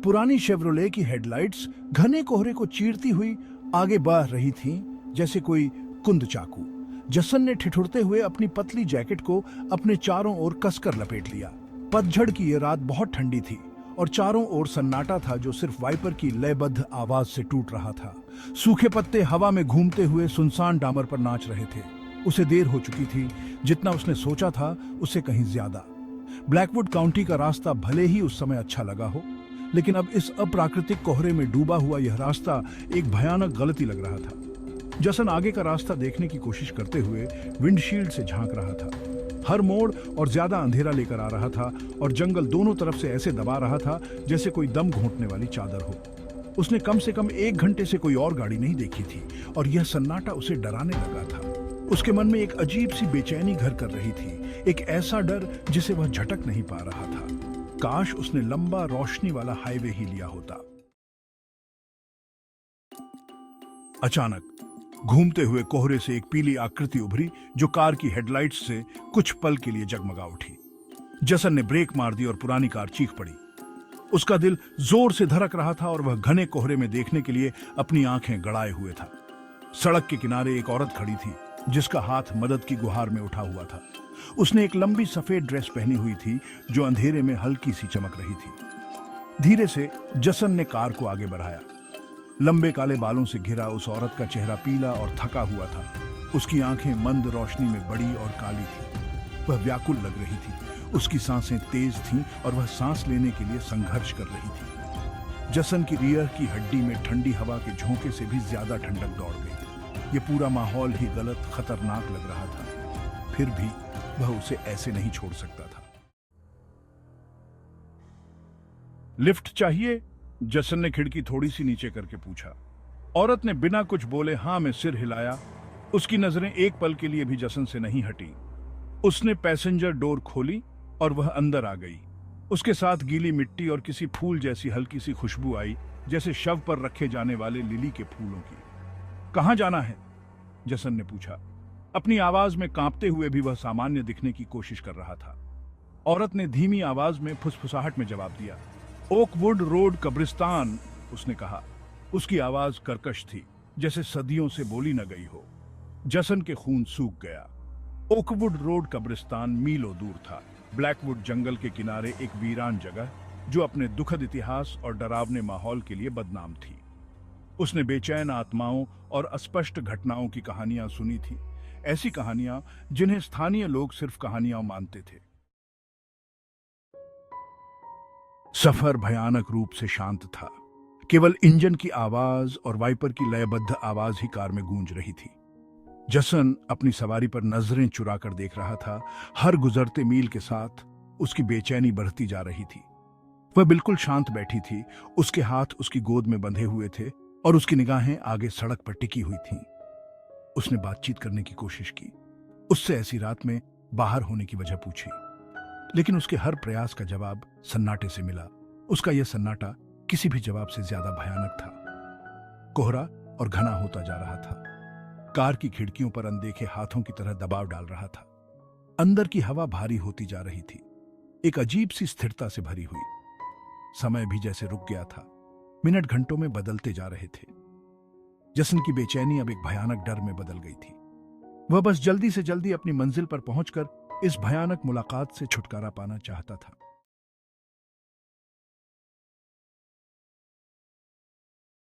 पुरानी शेवरोले की हेडलाइट्स घने कोहरे को चीरती हुई आगे बढ़ रही थीं, जैसे कोई कुंद चाकू। जसन ने ठिठुरते हुए अपनी पतली जैकेट को अपने चारों ओर कसकर लपेट लिया। पतझड़ की यह रात बहुत ठंडी थी और चारों ओर सन्नाटा था जो सिर्फ वाइपर की लयबद्ध आवाज से टूट रहा था। सूखे पत्ते हवा में घूमते हुए सुनसान डामर पर नाच रहे थे। उसे देर हो चुकी थी, जितना उसने सोचा था उससे कहीं ज्यादा। ब्लैकवुड काउंटी का रास्ता भले ही उस समय अच्छा लगा हो, लेकिन अब इस अप्राकृतिक कोहरे में डूबा हुआ यह रास्ता एक भयानक गलती लग रहा था। जसन आगे का रास्ता देखने की कोशिश करते हुए विंडशील्ड से झांक रहा था। हर मोड़ और ज्यादा अंधेरा लेकर आ रहा था और जंगल दोनों तरफ से ऐसे दबा रहा था जैसे कोई दम घोंटने वाली चादर हो। उसने कम से कम 1 घंटे से कोई और गाड़ी नहीं देखी थी और यह सन्नाटा उसे डराने लगा था। उसके मन में एक अजीब सी बेचैनी घर कर रही थी, एक ऐसा डर जिसे वह झटक नहीं पा रहा था। काश उसने लंबा रोशनी वाला हाईवे ही लिया होता। अचानक घूमते हुए कोहरे से एक पीली आकृति उभरी जो कार की हेडलाइट्स से कुछ पल के लिए जगमगा उठी। जसन ने ब्रेक मार दी और पुरानी कार चीख पड़ी। उसका दिल जोर से धड़क रहा था और वह घने कोहरे में देखने के लिए अपनी आंखें गड़ाए हुए था। सड़क के किनारे एक औरत खड़ी थी जिसका हाथ मदद की गुहार में उठा हुआ था। उसने एक लंबी सफेद ड्रेस पहनी हुई थी जो अंधेरे में हल्की सी चमक रही थी। धीरे से जसन ने कार को आगे बढ़ाया। लंबे काले बालों से घिरा उस औरत का चेहरा पीला और थका हुआ था। उसकी आंखें मंद रोशनी में बड़ी और काली थी। वह व्याकुल लग रही थी। उसकी सांसें तेज थीं और वह सांस लेने के लिए संघर्ष कर रही थी। जसन की रियर की हड्डी में ठंडी हवा के झोंके से भी ज्यादा ठंडक दौड़ गई। ये पूरा माहौल ही गलत, खतरनाक लग रहा था। फिर भी वह उसे ऐसे नहीं छोड़ सकता था। लिफ्ट चाहिए? जसन ने खिड़की थोड़ी सी नीचे करके पूछा। औरत ने बिना कुछ बोले हाँ में सिर हिलाया। उसकी नजरें एक पल के लिए भी जसन से नहीं हटी। उसने पैसेंजर डोर खोली और वह अंदर आ गई। उसके साथ गीली मिट्टी और किसी फूल जैसी हल्की सी खुशबू आई, जैसे शव पर रखे जाने वाले लिली के फूलों की। कहां जाना है? जसन ने पूछा। अपनी आवाज में कांपते हुए भी वह सामान्य दिखने की कोशिश कर रहा था। औरत ने धीमी आवाज में फुसफुसाहट में जवाब दिया। ओकवुड रोड कब्रिस्तान, उसने कहा। उसकी आवाज कर्कश थी, जैसे सदियों से बोली न गई हो। जसन के खून सूख गया। ओकवुड रोड कब्रिस्तान मीलों दूर था। ब्लैकवुड जंगल के किनारे एक वीरान जगह जो अपने दुखद इतिहास और डरावने माहौल के लिए बदनाम थी। उसने बेचैन आत्माओं और अस्पष्ट घटनाओं की कहानियां सुनी थी, ऐसी कहानियां जिन्हें स्थानीय लोग सिर्फ कहानियां मानते थे। सफर भयानक रूप से शांत था। केवल इंजन की आवाज और वाइपर की लयबद्ध आवाज ही कार में गूंज रही थी। जसन अपनी सवारी पर नजरें चुराकर देख रहा था। हर गुजरते मील के साथ उसकी बेचैनी बढ़ती जा रही थी। वह बिल्कुल शांत बैठी थी। उसके हाथ उसकी गोद में बंधे हुए थे और उसकी निगाहें आगे सड़क पर टिकी हुई थीं। उसने बातचीत करने की कोशिश की, उससे ऐसी रात में बाहर होने की वजह पूछी, लेकिन उसके हर प्रयास का जवाब सन्नाटे से मिला। उसका यह सन्नाटा किसी भी जवाब से ज्यादा भयानक था। कोहरा और घना होता जा रहा था। कार की खिड़कियों पर अनदेखे हाथों की तरह दबाव डाल रहा था। अंदर की हवा भारी होती जा रही थी, एक अजीब सी स्थिरता से भरी हुई। समय भी जैसे रुक गया था। मिनट घंटों में बदलते जा रहे थे। जसन की बेचैनी अब एक भयानक डर में बदल गई थी। वह बस जल्दी से जल्दी अपनी मंजिल पर पहुंचकर इस भयानक मुलाकात से छुटकारा पाना चाहता था।